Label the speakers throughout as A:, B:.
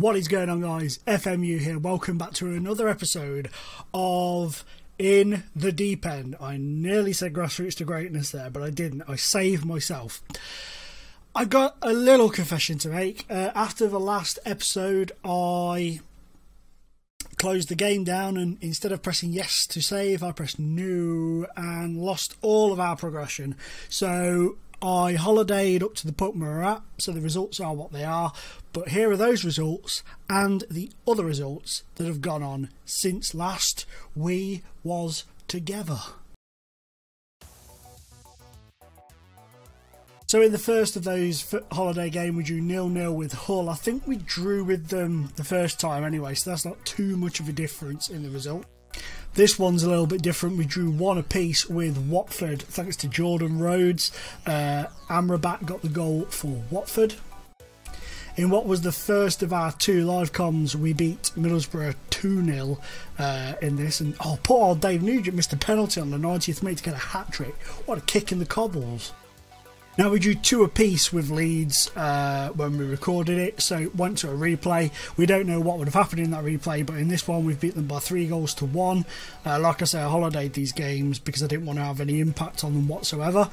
A: What is going on, guys? FMU here. Welcome back to another episode of In the Deep End. I nearly said Grassroots to Greatness there, but I didn't. I saved myself. I got a little confession to make. After the last episode, I closed the game down, and instead of pressing yes to save, I pressed no and lost all of our progression. So I holidayed up to the point where we're at, so the results are what they are. But here are those results and the other results that have gone on since last we was together. So in the first of those holiday game, we drew 0-0 with Hull. I think we drew with them the first time anyway, so that's not too much of a difference in the result. This one's a little bit different. We drew 1 apiece with Watford, thanks to Jordan Rhodes. Amrabat got the goal for Watford. In what was the first of our 2 live comms, we beat Middlesbrough 2-0 in this. And poor old Dave Nugent missed a penalty on the 90th minute to get a hat-trick. What a kick in the cobbles. Now, we drew 2 apiece with Leeds when we recorded it, so it went to a replay. We don't know what would have happened in that replay, but in this one we've beat them by 3-1. Like I say, I holidayed these games because I didn't want to have any impact on them whatsoever.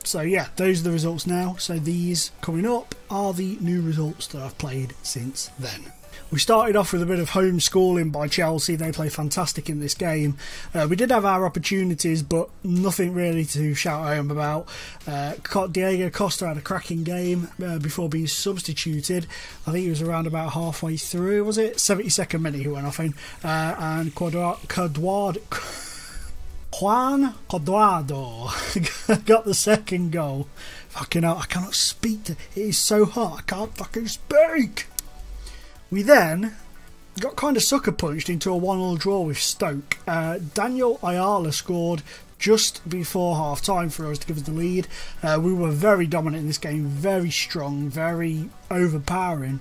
A: So yeah, those are the results now. So these coming up are the new results that I've played since then. We started off with a bit of homeschooling by Chelsea. They play fantastic in this game. We did have our opportunities, but nothing really to shout home about. Diego Costa had a cracking game before being substituted. I think he was around about halfway through, was it? 72nd minute he went off in. And Juan Cuadrado got the second goal. Fucking hell, I cannot speak. It is so hot, I can't fucking speak. We then got kind of sucker punched into a 1-1 draw with Stoke. Daniel Ayala scored just before half time for us to give us the lead. We were very dominant in this game, very strong, very overpowering.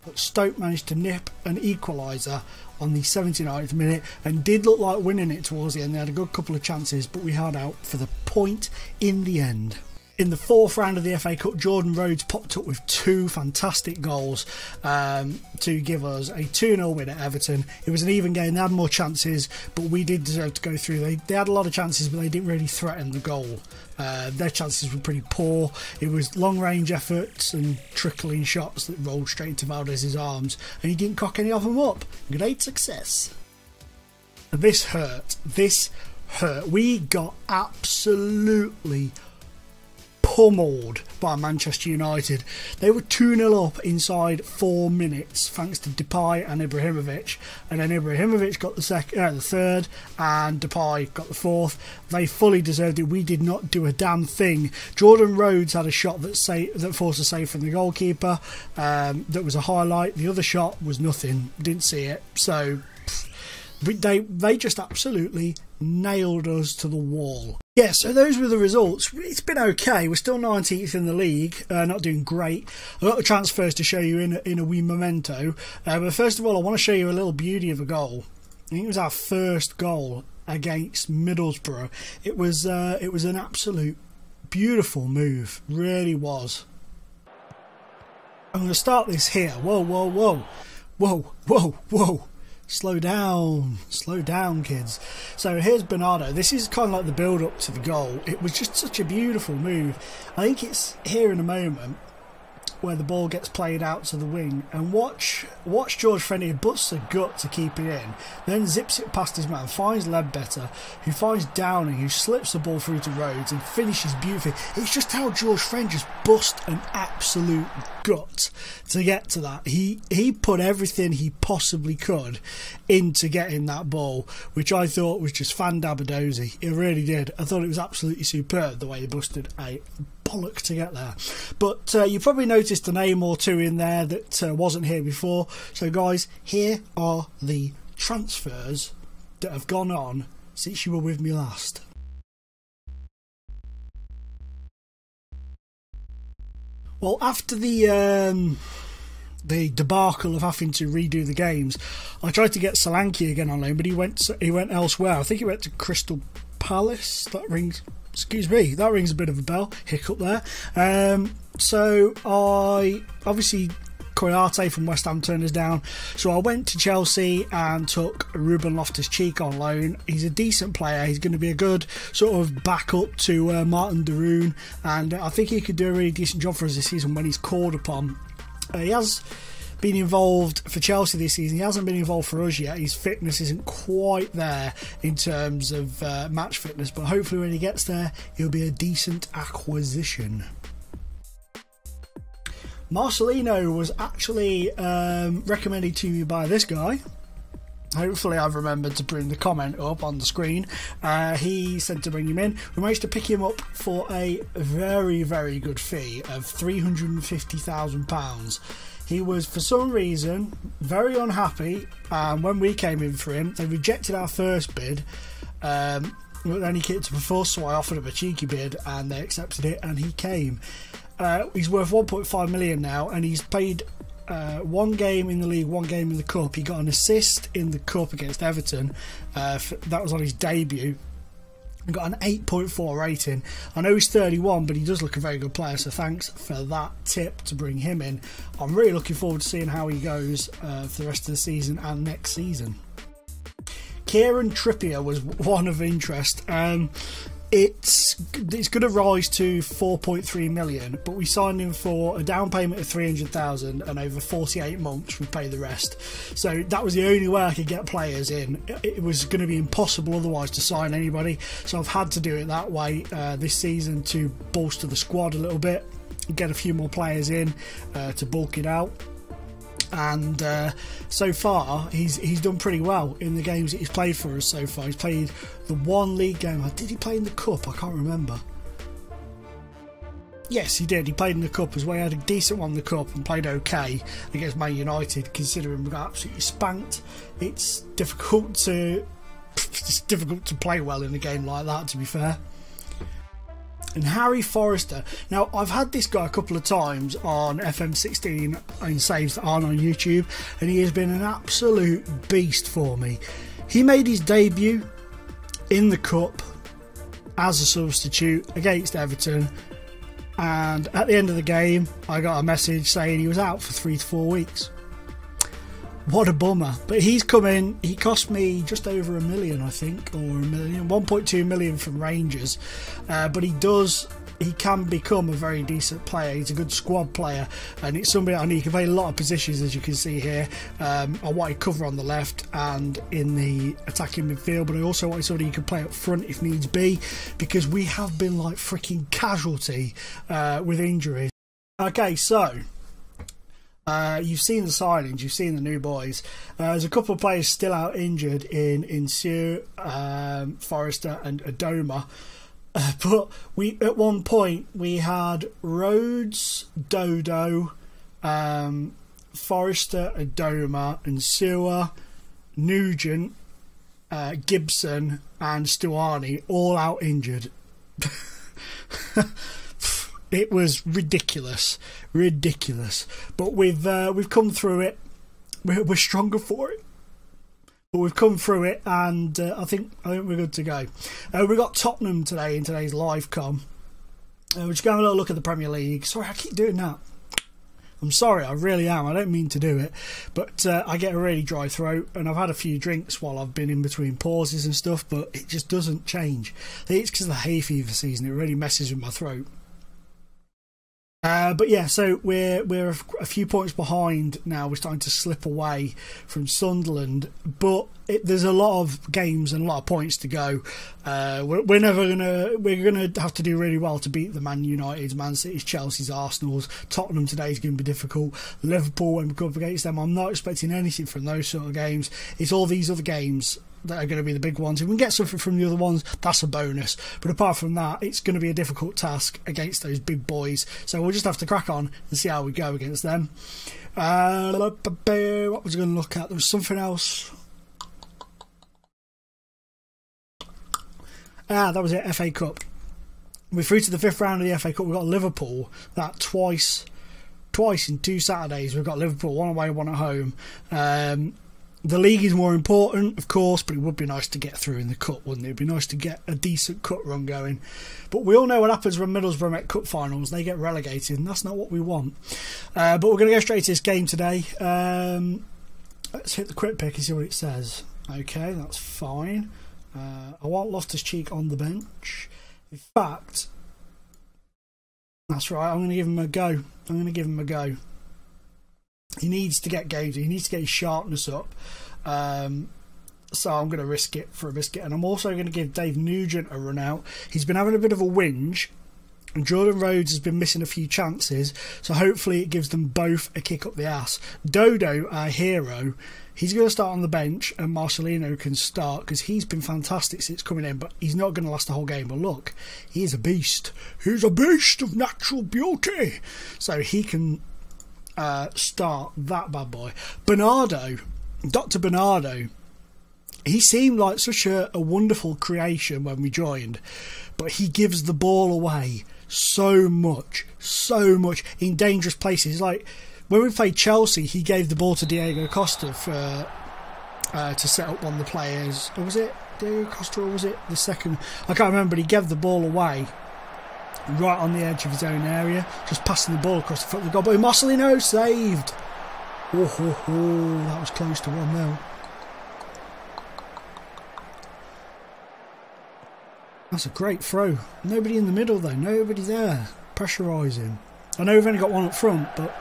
A: But Stoke managed to nip an equaliser on the 79th minute and did look like winning it towards the end. They had a good couple of chances, but we held out for the point in the end. In the 4th round of the FA Cup, Jordan Rhodes popped up with 2 fantastic goals to give us a 2-0 win at Everton. It was an even game. They had more chances, but we did deserve to go through. They had a lot of chances, but they didn't really threaten the goal. Their chances were pretty poor. It was long-range efforts and trickling shots that rolled straight into Valdez's arms, and he didn't cock any of them up. Great success. This hurt. This hurt. We got absolutely pummeled by Manchester United. They were 2-0 up inside 4 minutes thanks to Depay and Ibrahimovic, and then Ibrahimovic got the third and Depay got the 4th. They fully deserved it. We did not do a damn thing. Jordan Rhodes had a shot that forced a save from the goalkeeper. That was a highlight. The other shot was nothing. Didn't see it. So they just absolutely nailed us to the wall. Yeah, so those were the results. It's been okay. We're still 19th in the league, not doing great. I've got the transfers to show you in a wee memento. But first of all, I want to show you a little beauty of a goal. I think it was our first goal against Middlesbrough. It was an absolute beautiful move. Really was. I'm going to start this here. Whoa, whoa, whoa. Whoa, whoa, whoa. Slow down, kids. So here's Bernardo. This is kind of like the build-up to the goal. It was just such a beautiful move. I think it's here in a moment where the ball gets played out to the wing, and watch George Friendly busts a gut to keep it in, then zips it past his man, finds Ledbetter, who finds Downing, who slips the ball through to Rhodes and finishes beautifully. It's just how George Friend just bust an absolute gut to get to that. He put everything he possibly could into getting that ball, which I thought was just fandabadozy. It really did. I thought it was absolutely superb the way he busted a bollock to get there. But you probably noticed a name or two in there that wasn't here before. So guys, here are the transfers that have gone on since you were with me last. Well, after the debacle of having to redo the games, I tried to get Solanke again on loan, but he went elsewhere. I think he went to Crystal Palace. That rings a bit of a bell. Hiccup there. So I obviously Koyate from West Ham turned us down. So I went to Chelsea and took Ruben Loftus-Cheek on loan. He's a decent player. He's going to be a good sort of backup to Martin Deroon, and I think he could do a really decent job for us this season when he's called upon. He has been involved for Chelsea this season. He hasn't been involved for us yet. His fitness isn't quite there in terms of match fitness, but hopefully when he gets there, he'll be a decent acquisition. Marcelino was actually recommended to me by this guy. Hopefully I've remembered to bring the comment up on the screen. He said to bring him in. We managed to pick him up for a very, very good fee of £350,000. He was, for some reason, very unhappy, and when we came in for him, they rejected our first bid, but then he kicked up a fuss, so I offered him a cheeky bid, and they accepted it, and he came. He's worth 1.5 million now, and he's played one game in the league, one game in the cup. He got an assist in the cup against Everton. That was on his debut. He got an 8.4 rating. I know he's 31, but he does look a very good player, so thanks for that tip to bring him in. I'm really looking forward to seeing how he goes for the rest of the season and next season. Kieran Trippier was one of interest. It's going to rise to 4.3 million, but we signed him for a down payment of 300,000, and over 48 months we pay the rest. So that was the only way I could get players in. It was going to be impossible otherwise to sign anybody, so I've had to do it that way this season to bolster the squad a little bit, get a few more players in to bulk it out. And so far he's done pretty well in the games that he's played for us so far. He's played the one league game. Did he play in the cup? I can't remember. Yes, he did. He played in the cup as well. He had a decent one in the cup and played okay against Man United, considering we got absolutely spanked. It's difficult to play well in a game like that, to be fair. And Harry Forrester. Now, I've had this guy a couple of times on FM16 in saves that aren't on YouTube, and he has been an absolute beast for me. He made his debut in the cup as a substitute against Everton, and at the end of the game, I got a message saying he was out for 3 to 4 weeks. What a bummer. But he's come in. He cost me just over $1 million, I think, or $1 million, 1.2 million from Rangers. But he can become a very decent player. He's a good squad player, and it's somebody I need. He can play a lot of positions, as you can see here. I wanted cover on the left and in the attacking midfield, but I also wanted somebody who could play up front if needs be, because we have been like freaking casualty with injuries. Okay, so you've seen the signings, you've seen the new boys. There's a couple of players still out injured in Insue, Forrester and Adoma. But at one point we had Rhodes, Dodo, Forrester, Adoma, Insue, Nugent, Gibson and Stuani all out injured. It was ridiculous. But we've come through it. We're stronger for it. But we've come through it, and I think we're good to go. We've got Tottenham today in today's live com. We're just going to have a little look at the Premier League. Sorry, I keep doing that. I'm sorry, I really am. I don't mean to do it, but I get a really dry throat, and I've had a few drinks while I've been in between pauses and stuff, but it just doesn't change. I think it's because of the hay fever season. It really messes with my throat. But yeah, so we're a few points behind now. We're starting to slip away from Sunderland, but there's a lot of games and a lot of points to go. We're gonna have to do really well to beat the Man Uniteds, Man City's, Chelsea's, Arsenal's. Tottenham today is going to be difficult. Liverpool, when we go up against them, I'm not expecting anything from those sort of games. It's all these other games that are going to be the big ones. If we can get something from the other ones, that's a bonus. But apart from that, it's going to be a difficult task against those big boys. So we'll just have to crack on and see how we go against them. What was I going to look at? There was something else. That was it, FA Cup. We're through to the 5th round of the FA Cup. We've got Liverpool, that twice in 2 Saturdays. We've got Liverpool, one away, one at home. The league is more important, of course, but it would be nice to get through in the cup, wouldn't it? It'd be nice to get a decent cup run going. But we all know what happens when Middlesbrough make cup finals. They get relegated, and that's not what we want. But we're going to go straight to this game today. Let's hit the quick pick and see what it says. Okay, that's fine. I want Loftus-Cheek on the bench. In fact, that's right, I'm going to give him a go. He needs to get games. He needs to get his sharpness up. So I'm going to risk it for a biscuit. And I'm also going to give Dave Nugent a run out. He's been having a bit of a whinge. And Jordan Rhodes has been missing a few chances. So hopefully it gives them both a kick up the ass. Dodo, our hero, he's going to start on the bench. And Marcelino can start because he's been fantastic since coming in. But he's not going to last the whole game. But look, he is a beast. He's a beast of natural beauty. So he can... start that bad boy. Bernardo, Dr. Bernardo, he seemed like such a wonderful creation when we joined, but he gives the ball away so much in dangerous places. Like when we played Chelsea, he gave the ball to Diego Costa for to set up one of the players. Or was it Diego Costa or was it the second? I can't remember, but he gave the ball away right on the edge of his own area, just passing the ball across the front of the goal. But Marcelino saved. That was close to 1-0. That's a great throw. Nobody in the middle though, nobody there pressurising. I know we've only got one up front, but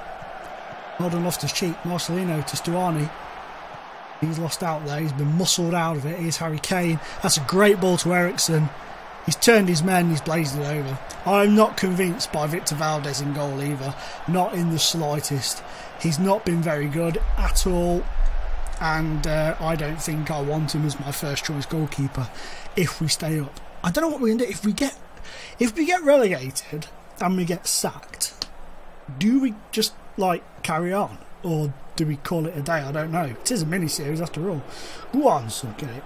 A: well done Loftus-Cheek. Marcelino to Stuani. He's lost out there, he's been muscled out of it. Here's Harry Kane. That's a great ball to Ericsson. He's turned his men, he's blazed it over. I'm not convinced by Victor Valdez in goal either. Not in the slightest. He's not been very good at all. And I don't think I want him as my first choice goalkeeper if we stay up. I don't know what we're going to do. If we get relegated and we get sacked, do we just like carry on? Or do we call it a day? I don't know. It is a mini-series after all. Go on, son, get it.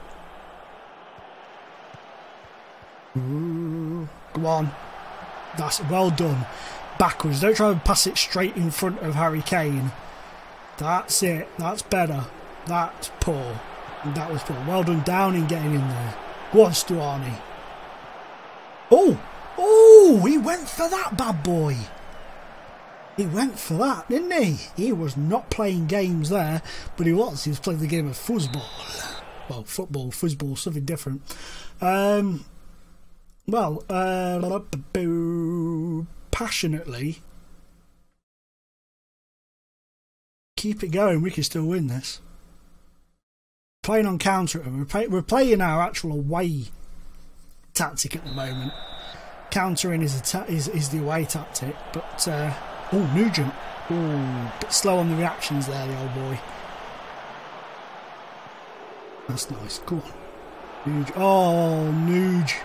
A: Go on. That's well done. Backwards. Don't try and pass it straight in front of Harry Kane. That's it. That's better. That's poor. That was poor. Well done, Downing, getting in there. Go on, Stuani. Oh, he went for that bad boy. He went for that, didn't he? He was not playing games there, but he was. He was playing the game of foosball. Well, football, foosball, something different. Passionately keep it going. We can still win this. Playing on counter, we're playing our actual away tactic at the moment. Countering is the away tactic, but Nugent, bit slow on the reactions there, the old boy. That's nice. Cool. Nuge. Oh, Nuge.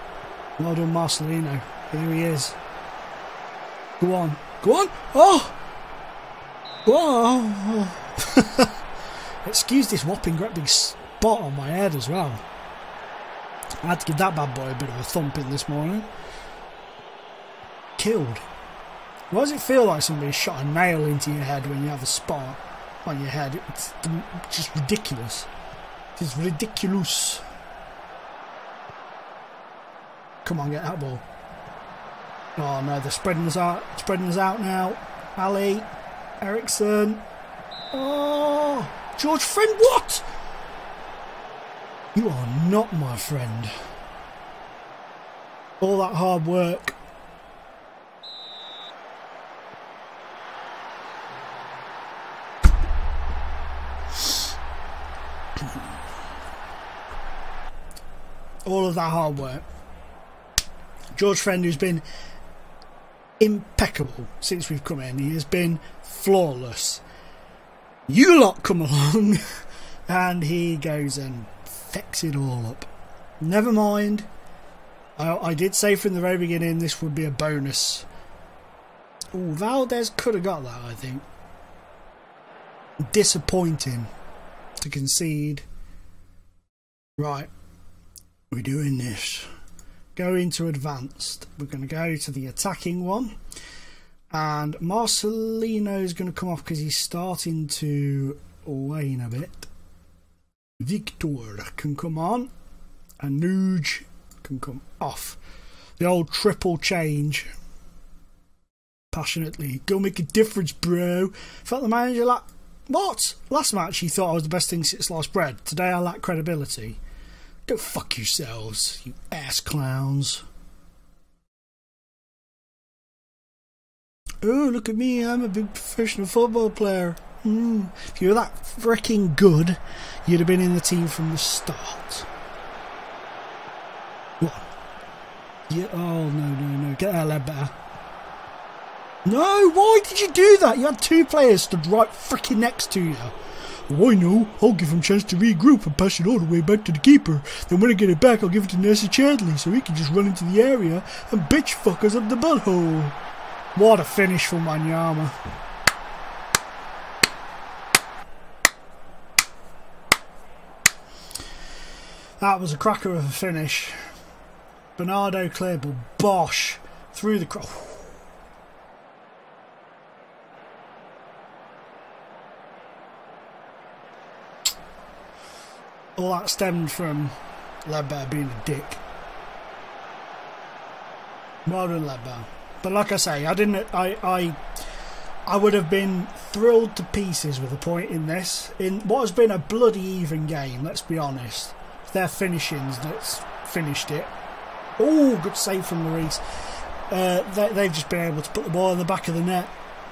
A: Well done, Marcelino. Here he is. Go on. Go on. Oh! Whoa! Excuse this whopping great big spot on my head as well. I had to give that bad boy a bit of a thumping this morning. Killed. Why does it feel like somebody shot a nail into your head when you have a spot on your head? It's just ridiculous. It is ridiculous. Come on, get that ball. Oh no, they're spreading us out. Spreading us out now. Ali, Ericsson. Oh, George Friend, what? You are not my friend. All that hard work. All of that hard work. George Friend, who's been impeccable since we've come in. He has been flawless. You lot come along and he goes and fucks it all up. Never mind. I did say from the very beginning this would be a bonus. Oh, Valdez could have got that, I think. Disappointing to concede. Right. We're doing this. Go into advanced. We're going to go to the attacking one. And Marcelino is going to come off because he's starting to wane a bit. Victor can come on. And Nuge can come off. The old triple change. Passionately. Go make a difference, bro. Felt the manager like... What? Last match he thought I was the best thing since sliced bread. Today I lack credibility. Go fuck yourselves, you ass clowns. Oh, look at me, I'm a big professional football player. If you were that freaking good, you'd have been in the team from the start. What? Yeah, oh, no. Get that lad better. No, why did you do that? You had two players stood right freaking next to you. Oh, I know. I'll give him a chance to regroup and pass it all the way back to the keeper. Then when I get it back, I'll give it to Nurse Chadley so he can just run into the area and bitch fuck us up the butthole. What a finish from Wanyama. That was a cracker of a finish. Bernardo cleared, but Bosch through the cross. All that stemmed from Ledbetter being a dick. Well done, Ledbetter. But like I say, I would have been thrilled to pieces with a point in this. In what has been a bloody even game, let's be honest. It's their finishings that's finished it. Oh, good save from Lloris. They've just been able to put the ball in the back of the net,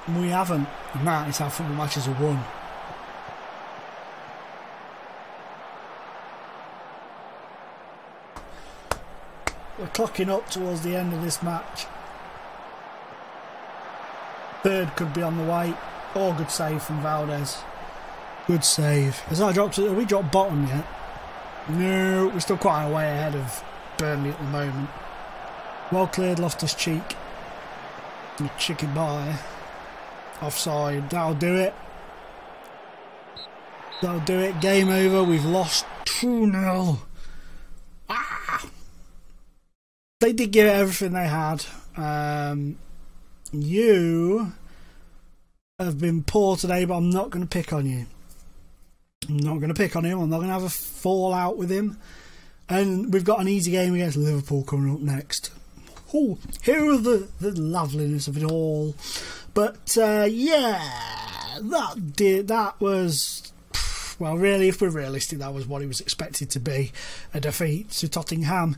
A: and we haven't. And that is how football matches are won. We're clocking up towards the end of this match. Third could be on the way. Oh, good save from Valdez. Good save. Have we dropped bottom yet? No, we're still quite a way ahead of Burnley at the moment. Well cleared, Loftus Cheek. Chicken by. Offside. That'll do it. That'll do it. Game over. We've lost 2-0. They did give it everything they had. You have been poor today, but I'm not going to pick on you. I'm not going to pick on him. I'm not going to have a fallout with him. And we've got an easy game against Liverpool coming up next. Oh, here are the loveliness of it all. But yeah, that was, well, really, if we're realistic, that was what it was expected to be, a defeat to Tottenham.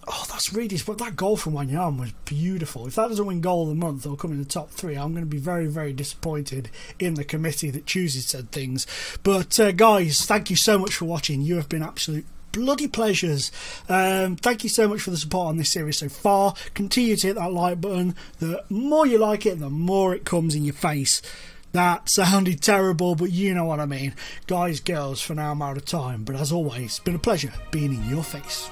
A: Oh, that's really... But that goal from Wanyama was beautiful. If that doesn't win goal of the month or come in the top 3, I'm going to be very, very disappointed in the committee that chooses said things. But, guys, thank you so much for watching. You have been absolute bloody pleasures. Thank you so much for the support on this series so far. Continue to hit that like button. The more you like it, the more it comes in your face. That sounded terrible, but you know what I mean. Guys, girls, for now I'm out of time. But as always, it's been a pleasure being in your face.